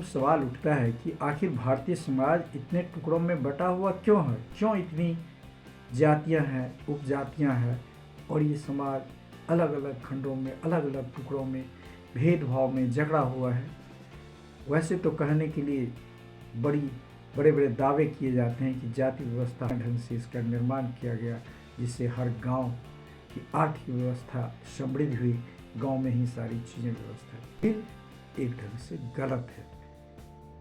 सवाल उठता है कि आखिर भारतीय समाज इतने टुकड़ों में बटा हुआ क्यों है, क्यों इतनी जातियां हैं, उपजातियां हैं और ये समाज अलग अलग खंडों में, अलग अलग टुकड़ों में भेदभाव में जकड़ा हुआ है। वैसे तो कहने के लिए बड़े बड़े दावे किए जाते हैं कि जाति व्यवस्था ढंग से इसका निर्माण किया गया, जिससे हर गांव की आर्थिक व्यवस्था समृद्ध हुई, गांव में ही सारी चीज़ें व्यवस्था फिर एक ढंग से गलत है।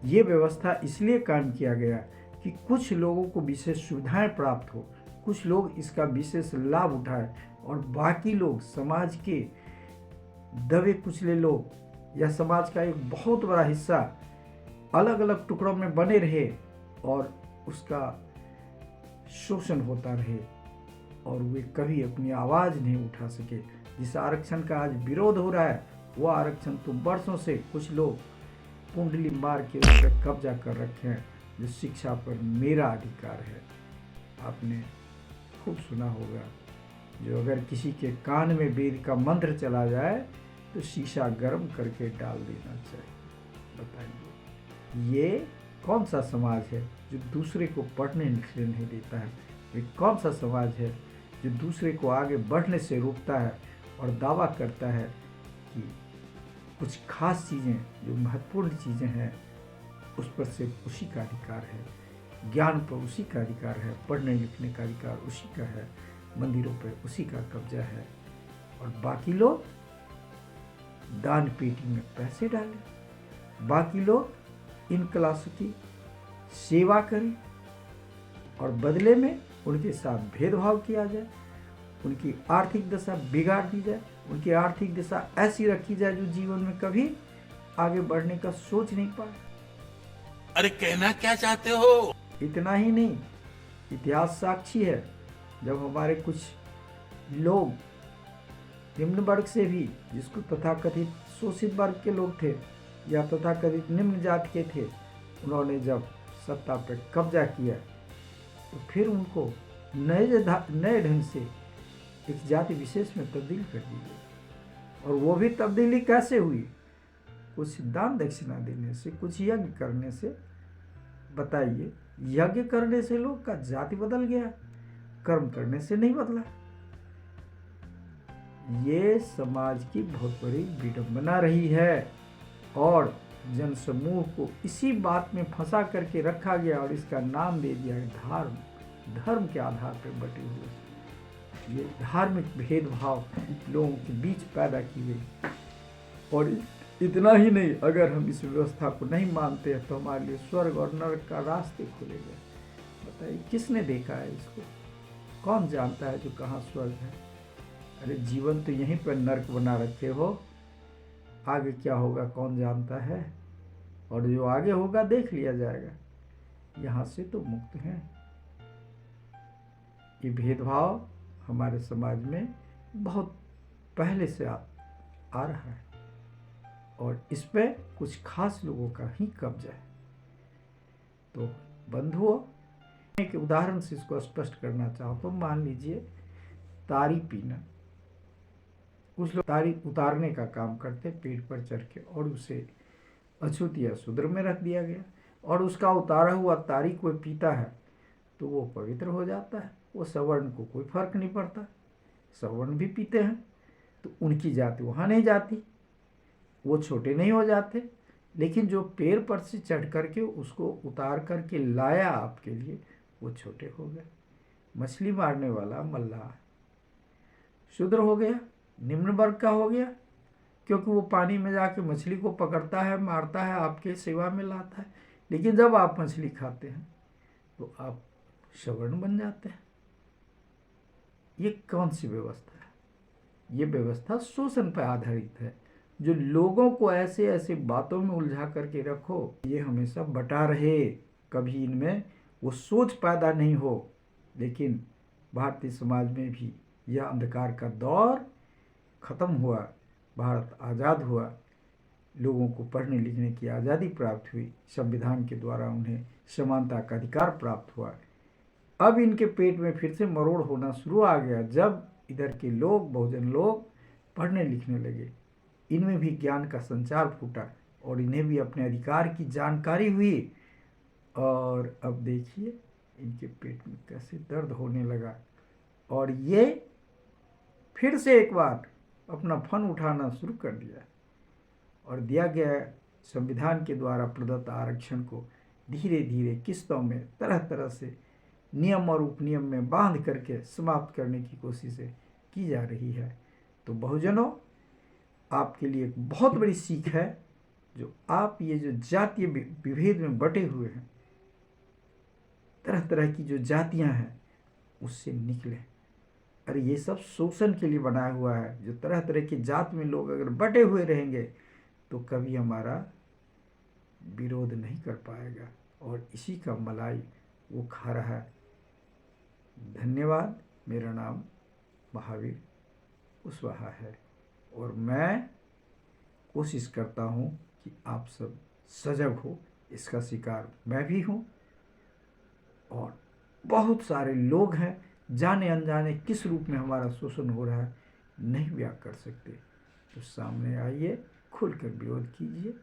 ये व्यवस्था इसलिए कायम किया गया कि कुछ लोगों को विशेष सुविधाएं प्राप्त हो, कुछ लोग इसका विशेष लाभ उठाएं और बाकी लोग, समाज के दबे कुचले लोग या समाज का एक बहुत बड़ा हिस्सा अलग अलग टुकड़ों में बने रहे और उसका शोषण होता रहे और वे कभी अपनी आवाज़ नहीं उठा सके। जिस आरक्षण का आज विरोध हो रहा है, वो आरक्षण तो वर्षों से कुछ लोग कुंडली मार के उस पर कब्जा कर रखे हैं, जो शिक्षा पर मेरा अधिकार है। आपने खूब सुना होगा, जो अगर किसी के कान में वेद का मंत्र चला जाए तो शीशा गर्म करके डाल देना चाहिए। बताइए, ये कौन सा समाज है जो दूसरे को पढ़ने लिखने नहीं देता है? ये कौन सा समाज है जो दूसरे को आगे बढ़ने से रोकता है और दावा करता है कि कुछ खास चीज़ें, जो महत्वपूर्ण चीज़ें हैं, उस पर सिर्फ उसी का अधिकार है, ज्ञान पर उसी का अधिकार है, पढ़ने लिखने का अधिकार उसी का है, मंदिरों पर उसी का कब्जा है, और बाकी लोग दान पेटी में पैसे डालें, बाकी लोग इन क्लासों की सेवा करें और बदले में उनके साथ भेदभाव किया जाए, उनकी आर्थिक दशा बिगाड़ दी जाए, उनकी आर्थिक दशा ऐसी रखी जाए जो जीवन में कभी आगे बढ़ने का सोच नहीं पाए। अरे कहना क्या चाहते हो? इतना ही नहीं, इतिहास साक्षी है, जब हमारे कुछ लोग निम्न वर्ग से भी, जिसको तथाकथित शोषित वर्ग के लोग थे या तथाकथित निम्न जाति के थे, उन्होंने जब सत्ता पर कब्जा किया तो फिर उनको नए ढंग से एक जाति विशेष में तब्दील कर दी गई। और वो भी तब्दीली कैसे हुई? कुछ दान दक्षिणा देने से, कुछ यज्ञ करने से। बताइए, यज्ञ करने से लोग का जाति बदल गया, कर्म करने से नहीं बदला। ये समाज की बहुत बड़ी विडंबना रही है और जनसमूह को इसी बात में फंसा करके रखा गया और इसका नाम दे दिया धर्म। धर्म के आधार पर बटे हुए ये धार्मिक भेदभाव लोगों के बीच पैदा की गई। और इतना ही नहीं, अगर हम इस व्यवस्था को नहीं मानते हैं तो हमारे लिए स्वर्ग और नरक का रास्ते खुले गए। बताइए, किसने देखा है इसको? कौन जानता है जो कहाँ स्वर्ग है? अरे जीवन तो यहीं पर नरक बना रखे हो, आगे क्या होगा कौन जानता है? और जो आगे होगा देख लिया जाएगा। यहाँ से तो मुक्त हैं। ये भेदभाव हमारे समाज में बहुत पहले से आ रहा है और इस पे कुछ खास लोगों का ही कब्जा है। तो बंधुओं, एक उदाहरण से इसको स्पष्ट करना चाहो तो मान लीजिए तारी पीना। कुछ लोग तारी उतारने का काम करते पेड़ पर चढ़ के और उसे अछूत या शूद्र में रख दिया गया, और उसका उतारा हुआ तारी कोई पीता है तो वो पवित्र हो जाता है। वो सवर्ण को कोई फर्क नहीं पड़ता, सवर्ण भी पीते हैं तो उनकी जाति वहाँ नहीं जाती, वो छोटे नहीं हो जाते। लेकिन जो पेड़ पर से चढ़ करके उसको उतार करके लाया आपके लिए, वो छोटे हो गए। मछली मारने वाला मल्लाह शूद्र हो गया, निम्न वर्ग का हो गया, क्योंकि वो पानी में जाके मछली को पकड़ता है, मारता है, आपके सेवा में लाता है। लेकिन जब आप मछली खाते हैं तो आप सवर्ण बन जाते हैं। ये कौन सी व्यवस्था है? ये व्यवस्था शोषण पर आधारित है, जो लोगों को ऐसे ऐसे बातों में उलझा करके रखो, ये हमेशा बटा रहे, कभी इनमें वो सोच पैदा नहीं हो। लेकिन भारतीय समाज में भी यह अंधकार का दौर खत्म हुआ, भारत आज़ाद हुआ, लोगों को पढ़ने लिखने की आज़ादी प्राप्त हुई, संविधान के द्वारा उन्हें समानता का अधिकार प्राप्त हुआ। अब इनके पेट में फिर से मरोड़ होना शुरू आ गया, जब इधर के लोग, बहुजन लोग पढ़ने लिखने लगे, इनमें भी ज्ञान का संचार फूटा, और इन्हें भी अपने अधिकार की जानकारी हुई। और अब देखिए इनके पेट में कैसे दर्द होने लगा और ये फिर से एक बार अपना फन उठाना शुरू कर दिया और दिया गया संविधान के द्वारा प्रदत्त आरक्षण को धीरे धीरे किस्तों में तरह तरह से नियम और उपनियम में बांध करके समाप्त करने की कोशिशें की जा रही है। तो बहुजनों, आपके लिए एक बहुत बड़ी सीख है जो आप ये जो जातीय विभेद में बटे हुए हैं, तरह तरह की जो जातियां हैं, उससे निकले। अरे ये सब शोषण के लिए बनाया हुआ है। जो तरह तरह की जात में लोग अगर बटे हुए रहेंगे तो कभी हमारा विरोध नहीं कर पाएगा और इसी का मलाई वो खा रहा है। धन्यवाद। मेरा नाम महावीर कुशवाहा है और मैं कोशिश करता हूँ कि आप सब सजग हो। इसका शिकार मैं भी हूँ और बहुत सारे लोग हैं, जाने अनजाने किस रूप में हमारा शोषण हो रहा है नहीं बयां कर सकते। तो सामने आइए, खुलकर विरोध कीजिए।